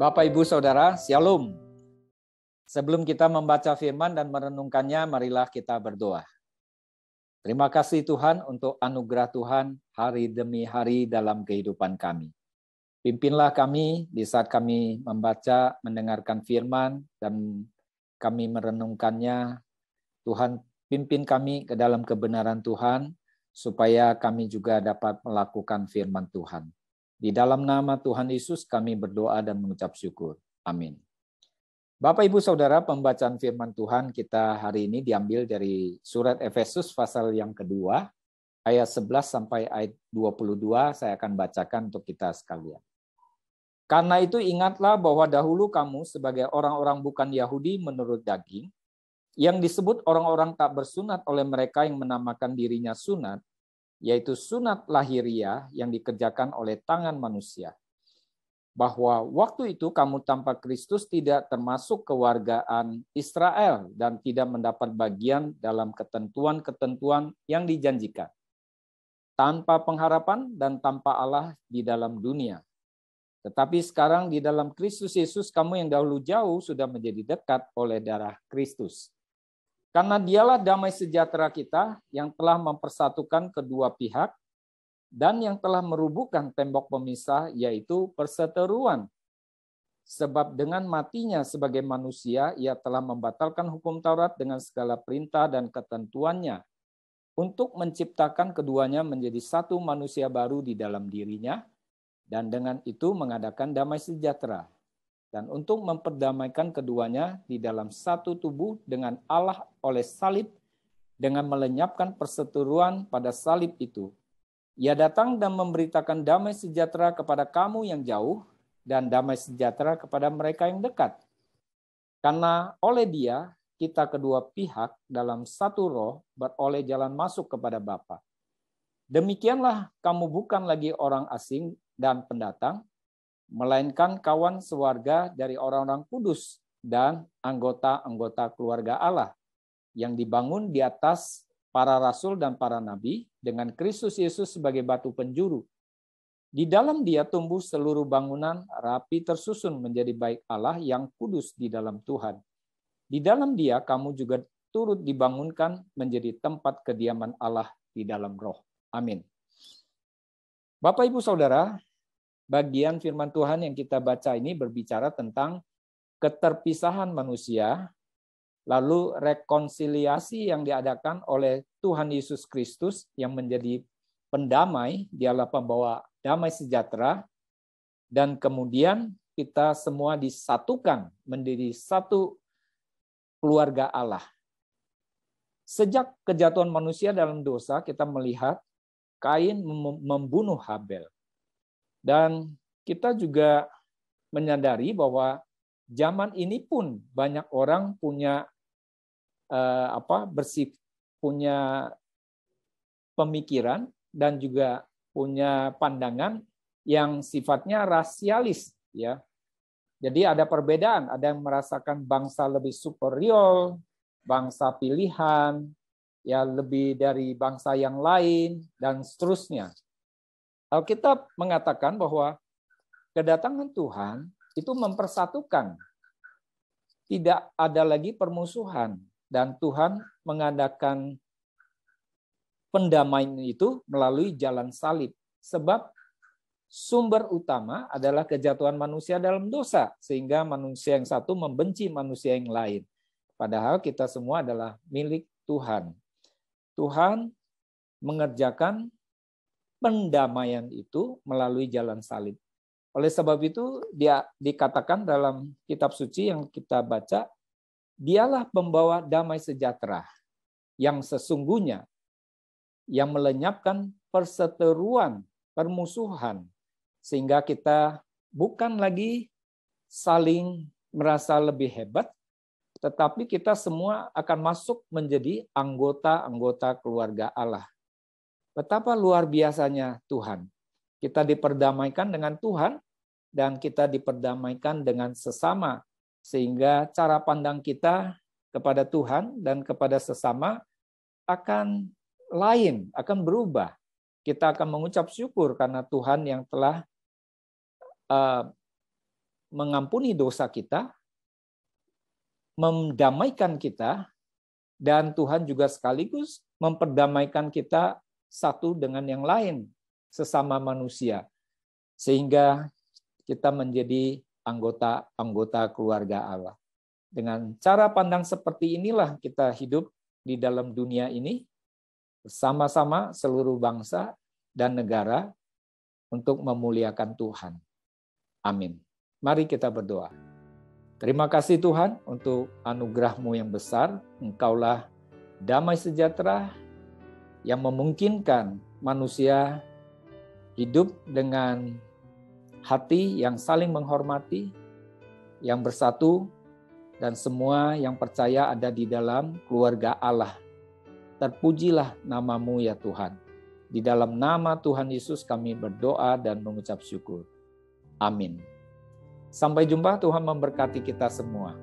Bapak, Ibu, Saudara, Shalom. Sebelum kita membaca firman dan merenungkannya, marilah kita berdoa. Terima kasih Tuhan untuk anugerah Tuhan hari demi hari dalam kehidupan kami. Pimpinlah kami di saat kami membaca, mendengarkan firman, dan kami merenungkannya. Tuhan, pimpin kami ke dalam kebenaran Tuhan, supaya kami juga dapat melakukan firman Tuhan. Di dalam nama Tuhan Yesus kami berdoa dan mengucap syukur. Amin. Bapak, Ibu, Saudara, pembacaan firman Tuhan kita hari ini diambil dari surat Efesus pasal yang kedua, ayat 11 sampai ayat 22, saya akan bacakan untuk kita sekalian. Karena itu ingatlah bahwa dahulu kamu sebagai orang-orang bukan Yahudi menurut daging, yang disebut orang-orang tak bersunat oleh mereka yang menamakan dirinya sunat, yaitu sunat lahiriah yang dikerjakan oleh tangan manusia. Bahwa waktu itu kamu tanpa Kristus tidak termasuk kewargaan Israel dan tidak mendapat bagian dalam ketentuan-ketentuan yang dijanjikan. Tanpa pengharapan dan tanpa Allah di dalam dunia. Tetapi sekarang di dalam Kristus Yesus kamu yang dahulu jauh sudah menjadi dekat oleh darah Kristus. Karena dialah damai sejahtera kita yang telah mempersatukan kedua pihak dan yang telah merubuhkan tembok pemisah, yaitu perseteruan. Sebab dengan matinya sebagai manusia, ia telah membatalkan hukum Taurat dengan segala perintah dan ketentuannya, untuk menciptakan keduanya menjadi satu manusia baru di dalam dirinya, dan dengan itu mengadakan damai sejahtera. Dan untuk memperdamaikan keduanya di dalam satu tubuh dengan Allah oleh salib, dengan melenyapkan perseteruan pada salib itu. Ia datang dan memberitakan damai sejahtera kepada kamu yang jauh dan damai sejahtera kepada mereka yang dekat. Karena oleh Dia, kita kedua pihak dalam satu roh beroleh jalan masuk kepada Bapa. Demikianlah kamu bukan lagi orang asing dan pendatang, melainkan kawan sewarga dari orang-orang kudus dan anggota-anggota keluarga Allah yang dibangun di atas para rasul dan para nabi dengan Kristus Yesus sebagai batu penjuru. Di dalam Dia tumbuh seluruh bangunan rapi tersusun menjadi bait Allah yang kudus di dalam Tuhan. Di dalam Dia kamu juga turut dibangunkan menjadi tempat kediaman Allah di dalam Roh. Amin. Bapak, Ibu, Saudara, bagian firman Tuhan yang kita baca ini berbicara tentang keterpisahan manusia, lalu rekonsiliasi yang diadakan oleh Tuhan Yesus Kristus yang menjadi pendamai, dialah pembawa damai sejahtera, dan kemudian kita semua disatukan menjadi satu keluarga Allah. Sejak kejatuhan manusia dalam dosa, kita melihat Kain membunuh Habel. Dan kita juga menyadari bahwa zaman ini pun banyak orang punya punya pemikiran dan juga punya pandangan yang sifatnya rasialis, ya. Jadi ada perbedaan, ada yang merasakan bangsa lebih superior, bangsa pilihan, ya lebih dari bangsa yang lain dan seterusnya. Alkitab mengatakan bahwa kedatangan Tuhan itu mempersatukan. Tidak ada lagi permusuhan. Dan Tuhan mengadakan pendamaian itu melalui jalan salib. Sebab sumber utama adalah kejatuhan manusia dalam dosa. Sehingga manusia yang satu membenci manusia yang lain. Padahal kita semua adalah milik Tuhan. Tuhan mengerjakan pendamaian itu melalui jalan salib. Oleh sebab itu dia dikatakan dalam kitab suci yang kita baca, Dialah pembawa damai sejahtera yang sesungguhnya, yang melenyapkan perseteruan, permusuhan, sehingga kita bukan lagi saling merasa lebih hebat, tetapi kita semua akan masuk menjadi anggota-anggota keluarga Allah. Betapa luar biasanya Tuhan. Kita diperdamaikan dengan Tuhan dan kita diperdamaikan dengan sesama. Sehingga cara pandang kita kepada Tuhan dan kepada sesama akan lain, akan berubah. Kita akan mengucap syukur karena Tuhan yang telah mengampuni dosa kita, mendamaikan kita, dan Tuhan juga sekaligus memperdamaikan kita satu dengan yang lain, sesama manusia. Sehingga kita menjadi anggota-anggota keluarga Allah. Dengan cara pandang seperti inilah kita hidup di dalam dunia ini, bersama-sama seluruh bangsa dan negara untuk memuliakan Tuhan. Amin. Mari kita berdoa. Terima kasih Tuhan untuk anugerah-Mu yang besar. Engkaulah damai sejahtera yang memungkinkan manusia hidup dengan hati yang saling menghormati, yang bersatu, dan semua yang percaya ada di dalam keluarga Allah. Terpujilah nama-Mu ya Tuhan. Di dalam nama Tuhan Yesus kami berdoa dan mengucap syukur. Amin. Sampai jumpa, Tuhan memberkati kita semua.